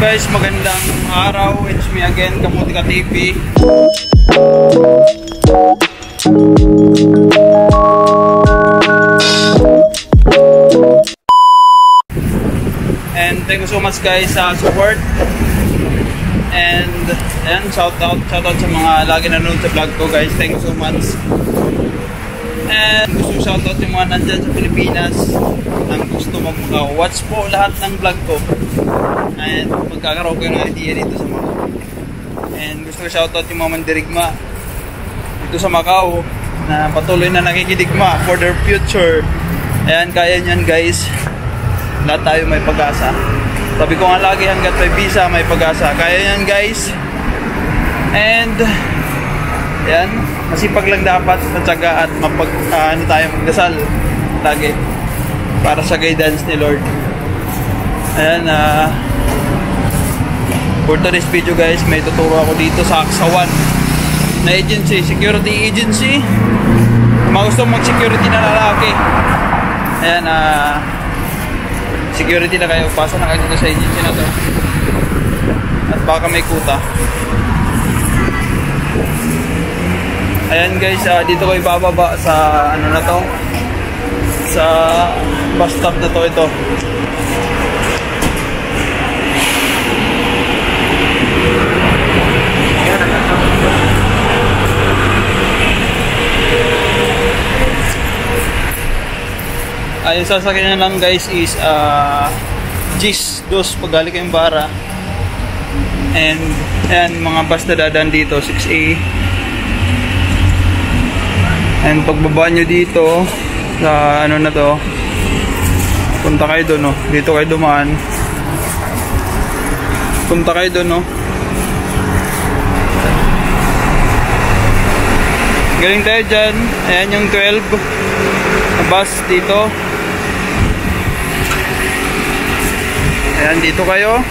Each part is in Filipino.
Guys, magandang araw. It's me again, Kamutika TV. And thank you so much guys sa support. And shout out sa mga lagi nanonood sa vlog ko guys. Thank you so much. And gusto shout out yung mga nandyan sa Pilipinas ang gusto mag-watch po lahat ng vlog ko. And magkakaroon ko yung idea dito sa Macau. And gusto ko shout out yung mga mandirigma dito sa Macau na patuloy na nakikidigma for their future. Ayan, kaya nyan guys. Lahat tayo may pag-asa. Sabi ko nga lagi, hanggat may visa may pag-asa. Kaya nyan guys. And ayan, masipag lang dapat matyaga at tayo magdasal lagi para sa guidance ni Lord. Ayan, for today's video guys, may tuturo ako dito sa Aksawan na agency, security agency. Mga gusto mag-security na lalaki. Ayan, security na kayo, pasa na kayo dito sa agency na to. At baka may kuta. Ayan guys, dito ko ibababa sa ano na to, sa bus stop na to ito. Yung sasakyan na lang guys is GIS dos pag galing kayong Bara. And ayan, mga bus na dadaan dito 6A. And pagbaba nyo dito sa ano na to, punta kayo doon, no? Dito kayo dumaan, punta kayo doon, no? Galing tayo dyan. Ayan yung 12 na bus dito. Ayan, dito kayo.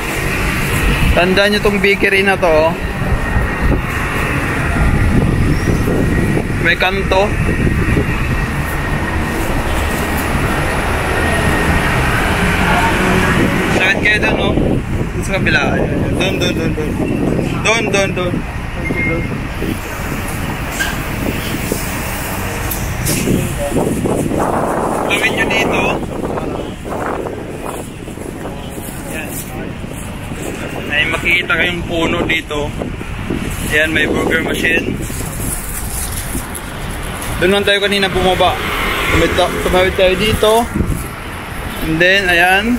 Tandaan nyo tong bakery na to. May kanto. Sakit kayo doon, no? Doon sa kabila. Doon. Doon. Gawin nyo dito. Yan. May makikita kayong puno dito. Ayan, may burger machine. Doon lang tayo kanina bumaba. Tumawid tayo dito. And then, ayan.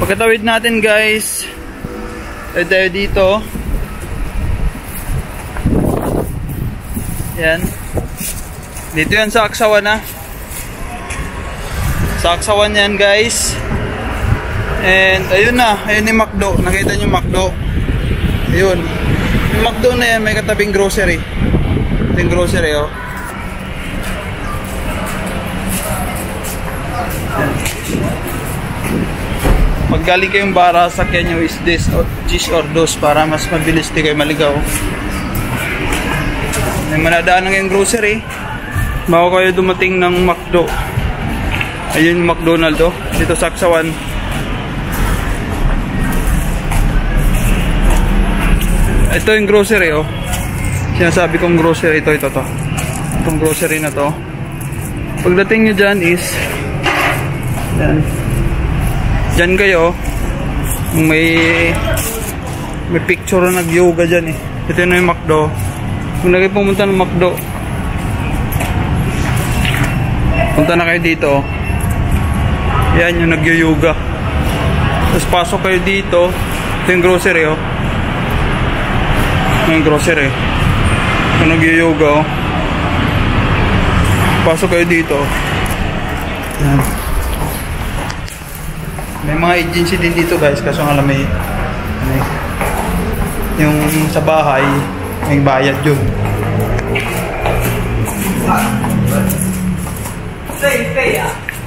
Pagkatawid natin guys, tayo dito. Ayan. Dito yan sa Aksawan na. Sa Aksawan yan guys. And ayun na. Ayun yung McDo. Nakita nyo yung McDo. Ayun. Yung McDo na yan may katabing grocery. Ito yung grocery oh. Pag galing kayong Bara, sakyan nyo is this GIS or dos para mas mabilis di kayo maligaw. May manadaan ng yung grocery bago kayo dumating ng McDo. Ayun yung McDonald oh, dito sa Aksawan. Ito yung grocery oh. Sinasabi kong grocery ito. Itong grocery na to. Pagdating nyo dyan is yan. Dyan kayo, may picture na nag-yoga dyan eh. Ito na yung McDo. Kung kayo pumunta ng McDo, punta na kayo dito. Yan yung nag-yoga. Tapos pasok kayo dito. Ito yung grocery oh. Ito yung grocery. Ito nag-yoga oh. Pasok kayo dito. Yan. May mga agency din dito guys, kaso nga lang may yung sa bahay may bayad yun.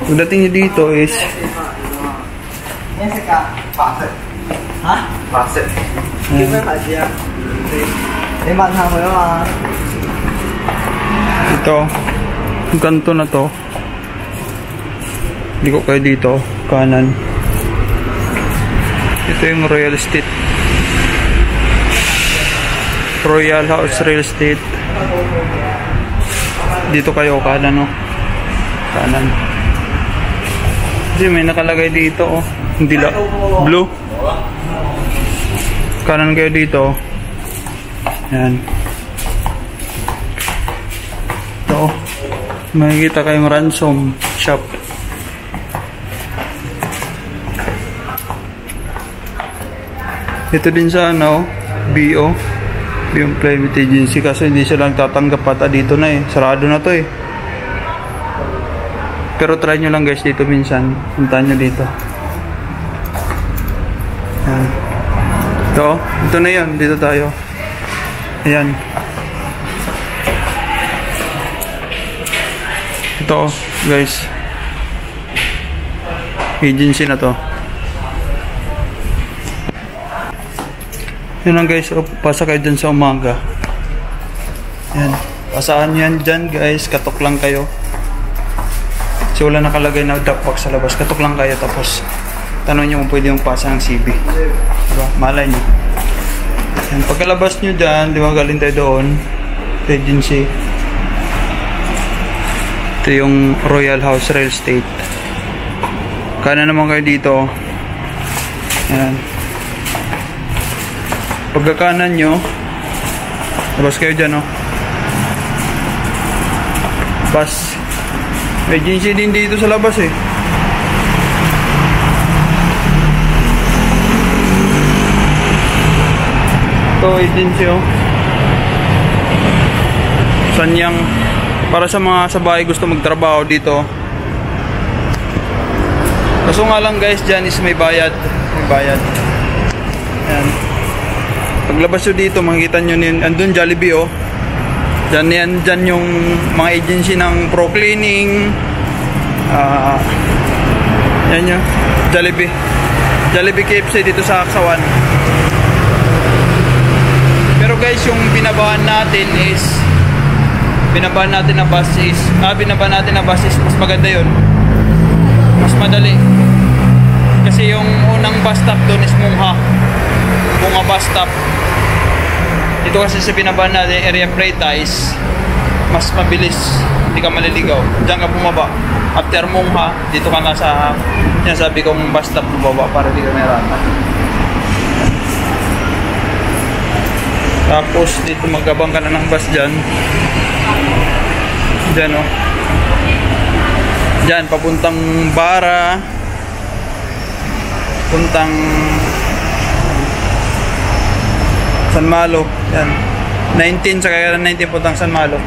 Pagdating nyo dito is ito yung kanto na to. Hindi ko kayo dito kanan. Ito yung Royal Estate. Royal House Real Estate. Dito kayo kanan, no? Kanan. Kasi may nakalagay dito, oh. Hindi la blue. Kanan kayo dito. Yan. Ito, makikita kayong ransom shop. Ito din sa ano, BO, yung Private Agency, kasi hindi sila nagtatanggap pata dito na eh. Sarado na to eh. Pero try nyo lang guys dito minsan. Puntahan nyo dito. Yan. Ito na yan. Dito tayo. Ayan. Ito guys. Agency na to. Yun lang guys. Pasa kayo dyan sa umaga. Ayan. Pasaan yan dyan guys. Katok lang kayo. Kasi wala nakalagay na duck box sa labas. Katok lang kayo tapos tanong nyo kung pwede yung pasa ng CB. Diba? Malay nyo. Yan. Pagkalabas nyo dyan, di ba galing tayo doon, agency. Ito yung Royal House Real Estate. Kanan naman kayo dito. Yan. Pagkakanan nyo, labas kayo dyan, no? Pas. May agency din dito sa labas eh. Ito agency oh. Sanyang para sa mga sa bahay gusto magtrabaho dito. Kaso nga lang guys, dyan is may bayad. May bayad. Ayan. Paglabas nyo dito, makikita nyo andun Jollibee oh. Dyan yung mga agency ng Pro Cleaning. Yan yun. Jollibee. Jollibee KFC dito sa Aksawan. Pero guys, yung binabahan natin na bus is mas maganda yun. Mas madali. Kasi yung unang bus stop doon is Mungha bus stop. Ito kasi sa binabahan natin, area Pretice, mas mabilis, hindi ka maliligaw. Diyan ka bumaba. After Mungha, dito ka na sa, sabi kong bus stop bumaba para di ka merata. Tapos dito magabang ka na ng bus dyan. Dyan o. Dyan, papuntang Bara. Puntang San Malo. Yan. 19 sa kaya 19 puntang San Malo.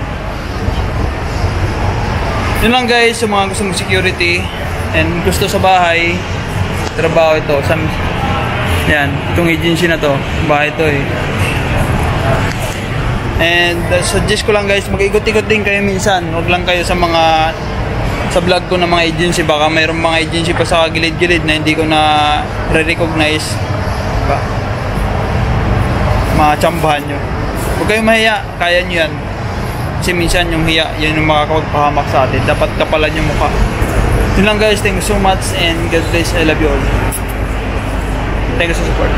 Yun lang guys, yung mga gusto mong security and gusto sa bahay, trabaho ito. Yan, itong agency na to. Bahay ito eh. And suggest ko lang guys, mag-ikot-ikot din kayo minsan. Huwag lang kayo sa mga sa vlog ko ng mga agency. Baka mayroong mga agency pa sa gilid-gilid na hindi ko na re-recognize. Diba? Machambahan nyo. Huwag kayong mahiya, kaya nyo yan. Kasi minsan yung hiya, yan yung makakapagpahamak sa atin. Dapat kapalan yung mukha. Yun lang guys, thank you so much and God bless, I love you all. Thank you sa support.